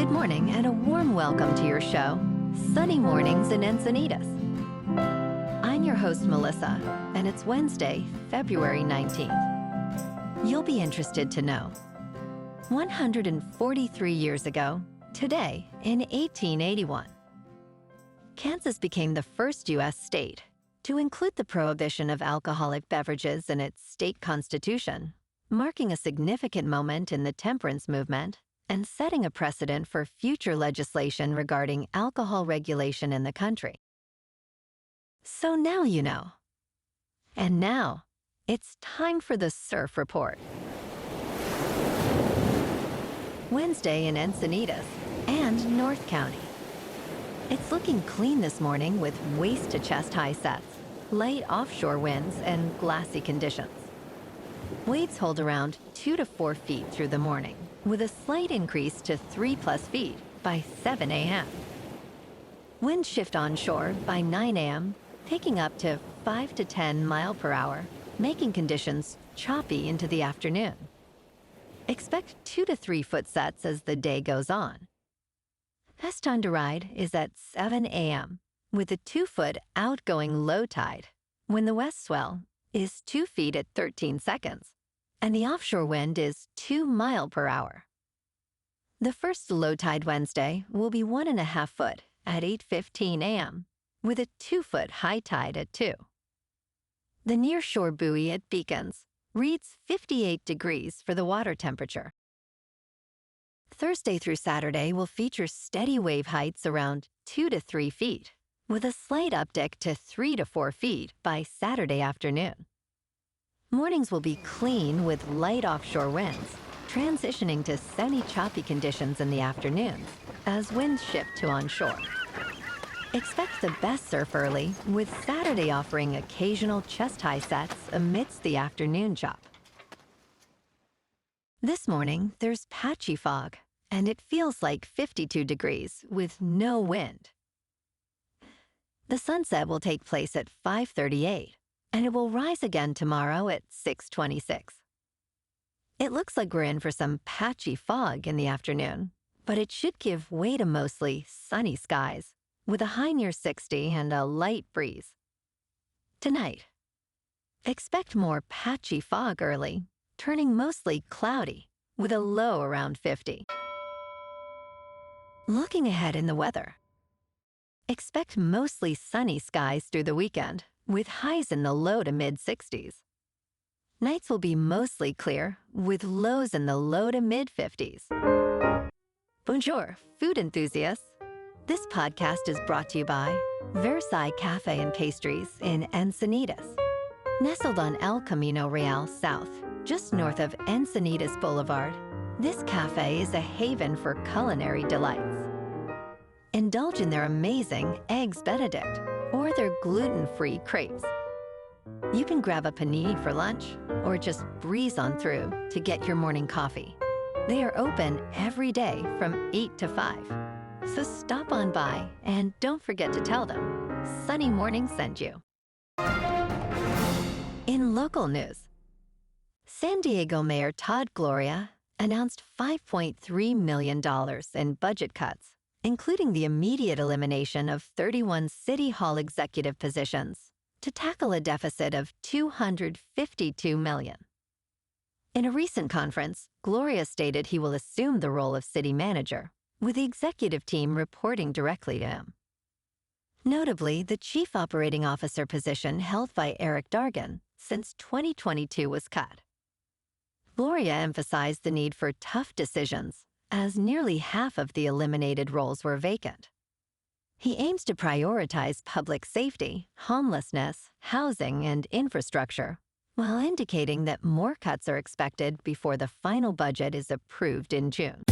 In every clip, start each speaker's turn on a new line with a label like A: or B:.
A: Good morning and a warm welcome to your show, Sunny Mornings in Encinitas. I'm your host, Melissa, and it's Wednesday, February 19th. You'll be interested to know 143 years ago, today in 1881, Kansas became the first U.S. state to include the prohibition of alcoholic beverages in its state constitution, marking a significant moment in the temperance movement and setting a precedent for future legislation regarding alcohol regulation in the country. So now you know. And now, it's time for the Surf Report. Wednesday in Encinitas and North County. It's looking clean this morning with waist to chest high sets, light offshore winds, and glassy conditions. Waves hold around 2 to 4 feet through the morning, with a slight increase to 3+ feet by 7 a.m. Winds shift onshore by 9 a.m., picking up to 5 to 10 miles per hour, making conditions choppy into the afternoon. Expect 2 to 3 foot sets as the day goes on. Best time to ride is at 7 a.m., with a 2-foot outgoing low tide, when the west swell is 2 feet at 13 seconds, and the offshore wind is 2 miles per hour. The first low tide Wednesday will be 1.5 foot at 8:15 a.m., with a 2-foot high tide at 2. The nearshore buoy at Beacons reads 58 degrees for the water temperature. Thursday through Saturday will feature steady wave heights around 2 to 3 feet, with a slight uptick to 3 to 4 feet by Saturday afternoon. Mornings will be clean with light offshore winds, transitioning to semi-choppy conditions in the afternoons as winds shift to onshore. Expect the best surf early, with Saturday offering occasional chest-high sets amidst the afternoon chop. This morning, there's patchy fog, and it feels like 52 degrees with no wind. The sunset will take place at 5:38, and it will rise again tomorrow at 6:26. It looks like we're in for some patchy fog in the afternoon, but it should give way to mostly sunny skies, with a high near 60 and a light breeze. Tonight, expect more patchy fog early, turning mostly cloudy, with a low around 50. Looking ahead in the weather, expect mostly sunny skies through the weekend, with highs in the low to mid-60s. Nights will be mostly clear, with lows in the low to mid-50s. Bonjour, food enthusiasts. This podcast is brought to you by Versailles Cafe and Pastries in Encinitas. Nestled on El Camino Real South, just north of Encinitas Boulevard, this cafe is a haven for culinary delights. Indulge in their amazing Eggs Benedict or their gluten-free crepes. You can grab a panini for lunch or just breeze on through to get your morning coffee. They are open every day from 8 to 5. So stop on by and don't forget to tell them Sunny Morning sent you. In local news, San Diego Mayor Todd Gloria announced $5.3 million in budget cuts, including the immediate elimination of 31 City Hall executive positions to tackle a deficit of $252 million. In a recent conference, Gloria stated he will assume the role of city manager, with the executive team reporting directly to him. Notably, the chief operating officer position held by Eric Dargan since 2022 was cut. Gloria emphasized the need for tough decisions, as nearly half of the eliminated roles were vacant. He aims to prioritize public safety, homelessness, housing, and infrastructure, while indicating that more cuts are expected before the final budget is approved in June.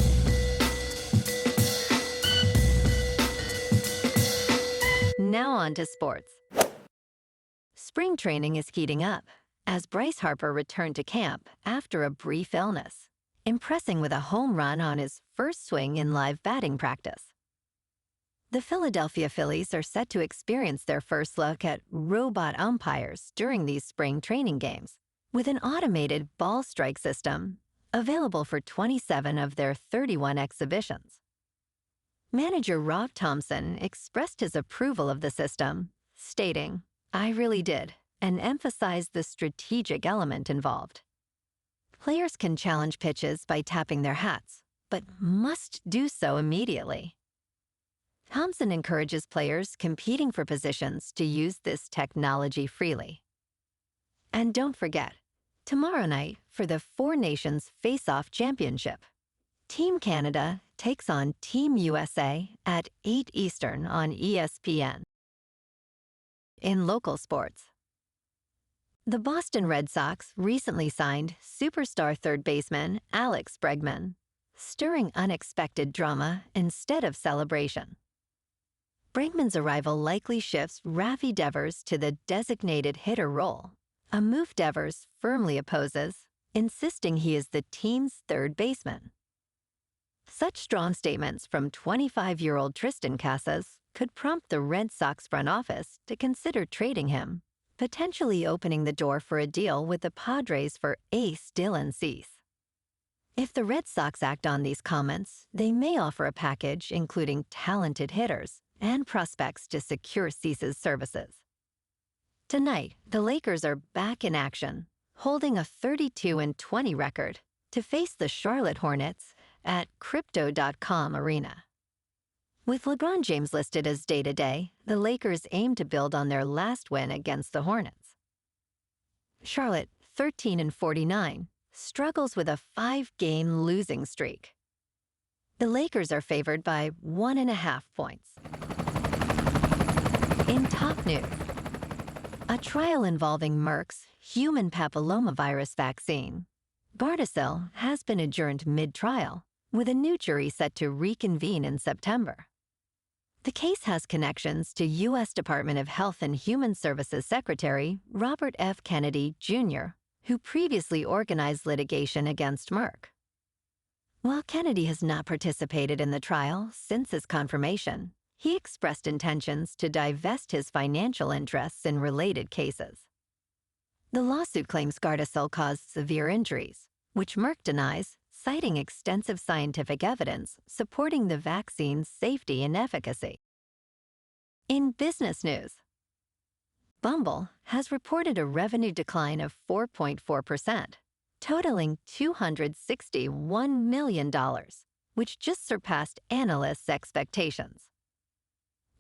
A: Now on to sports. Spring training is heating up as Bryce Harper returned to camp after a brief illness, impressing with a home run on his first swing in live batting practice. The Philadelphia Phillies are set to experience their first look at robot umpires during these spring training games, with an automated ball strike system available for 27 of their 31 exhibitions. Manager Rob Thompson expressed his approval of the system, stating, "I really did," and emphasized the strategic element involved. Players can challenge pitches by tapping their hats, but must do so immediately. Thompson encourages players competing for positions to use this technology freely. And don't forget, tomorrow night for the Four Nations Face-Off Championship, Team Canada takes on Team USA at 8 Eastern on ESPN. In local sports, the Boston Red Sox recently signed superstar third baseman Alex Bregman, stirring unexpected drama instead of celebration. Bregman's arrival likely shifts Rafi Devers to the designated hitter role, a move Devers firmly opposes, insisting he is the team's third baseman. Such strong statements from 25-year-old Tristan Casas could prompt the Red Sox front office to consider trading him, potentially opening the door for a deal with the Padres for ace Dylan Cease. If the Red Sox act on these comments, they may offer a package including talented hitters and prospects to secure Cease's services. Tonight, the Lakers are back in action, holding a 32-20 record to face the Charlotte Hornets at Crypto.com Arena. With LeBron James listed as day-to-day, the Lakers aim to build on their last win against the Hornets. Charlotte, 13-49, struggles with a 5-game losing streak. The Lakers are favored by 1.5 points. In top news, a trial involving Merck's human papillomavirus vaccine, Gardasil, has been adjourned mid-trial, with a new jury set to reconvene in September. The case has connections to U.S. Department of Health and Human Services Secretary Robert F. Kennedy, Jr., who previously organized litigation against Merck. While Kennedy has not participated in the trial since his confirmation, he expressed intentions to divest his financial interests in related cases. The lawsuit claims Gardasil caused severe injuries, which Merck denies, citing extensive scientific evidence supporting the vaccine's safety and efficacy. In business news, Bumble has reported a revenue decline of 4.4%, totaling $261 million, which just surpassed analysts' expectations.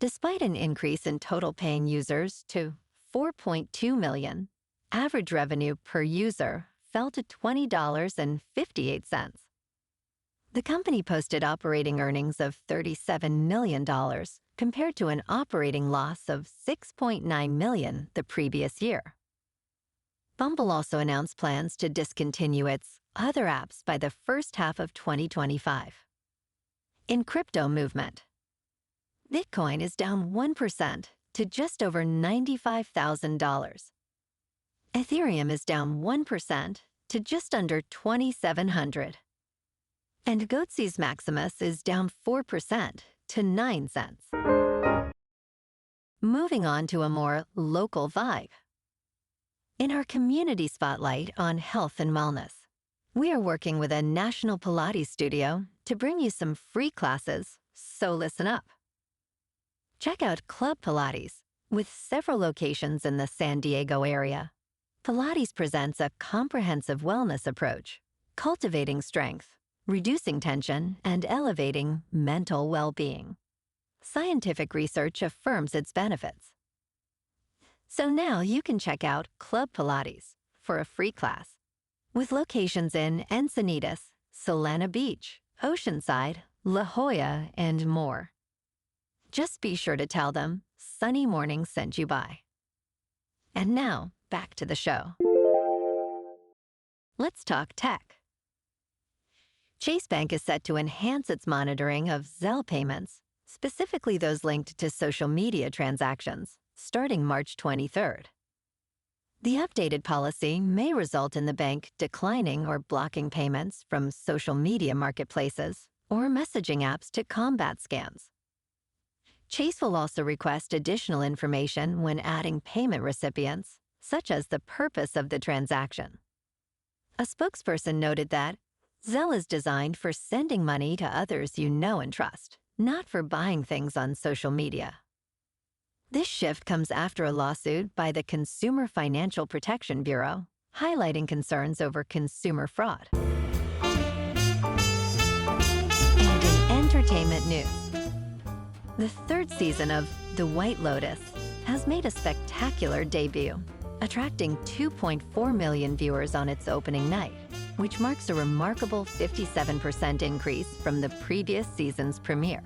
A: Despite an increase in total paying users to 4.2 million, average revenue per user fell to $20.58. The company posted operating earnings of $37 million compared to an operating loss of $6.9 million the previous year. Bumble also announced plans to discontinue its other apps by the first half of 2025. In crypto movement, Bitcoin is down 1% to just over $95,000. Ethereum is down 1% to just under 2,700. And Goatse's Maximus is down 4% to 9 cents. Moving on to a more local vibe. In our community spotlight on health and wellness, we are working with a national Pilates studio to bring you some free classes, so listen up. Check out Club Pilates, with several locations in the San Diego area. Pilates presents a comprehensive wellness approach, cultivating strength, reducing tension, and elevating mental well-being. Scientific research affirms its benefits. So now you can check out Club Pilates for a free class, with locations in Encinitas, Solana Beach, Oceanside, La Jolla, and more. Just be sure to tell them Sunny Morning sent you by. And now, back to the show. Let's talk tech. Chase Bank is set to enhance its monitoring of Zelle payments, specifically those linked to social media transactions, starting March 23rd. The updated policy may result in the bank declining or blocking payments from social media marketplaces or messaging apps to combat scams. Chase will also request additional information when adding payment recipients, such as the purpose of the transaction. A spokesperson noted that Zelle is designed for sending money to others you know and trust, not for buying things on social media. This shift comes after a lawsuit by the Consumer Financial Protection Bureau, highlighting concerns over consumer fraud. And in entertainment news, the third season of The White Lotus has made a spectacular debut, attracting 2.4 million viewers on its opening night, which marks a remarkable 57% increase from the previous season's premiere.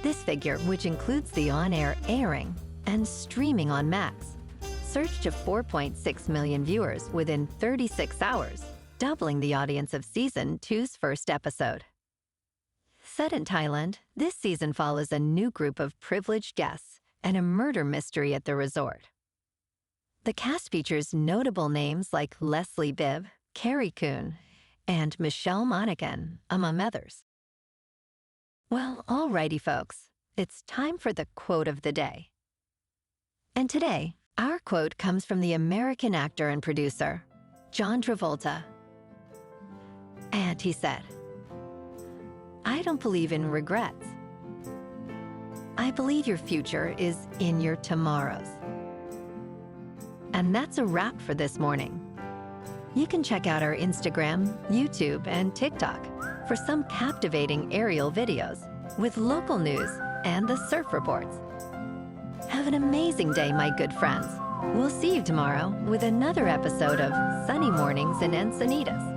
A: This figure, which includes the on-air airing and streaming on Max, surged to 4.6 million viewers within 36 hours, doubling the audience of Season 2's first episode. Set in Thailand, this season follows a new group of privileged guests and a murder mystery at the resort. The cast features notable names like Leslie Bibb, Carrie Coon, and Michelle Monaghan, among others. Well, alrighty, folks, it's time for the quote of the day. And today, our quote comes from the American actor and producer, John Travolta. And he said, "I don't believe in regrets. I believe your future is in your tomorrows." And that's a wrap for this morning. You can check out our Instagram, YouTube, and TikTok for some captivating aerial videos with local news and the surf reports. Have an amazing day, my good friends. We'll see you tomorrow with another episode of Sunny Mornings in Encinitas.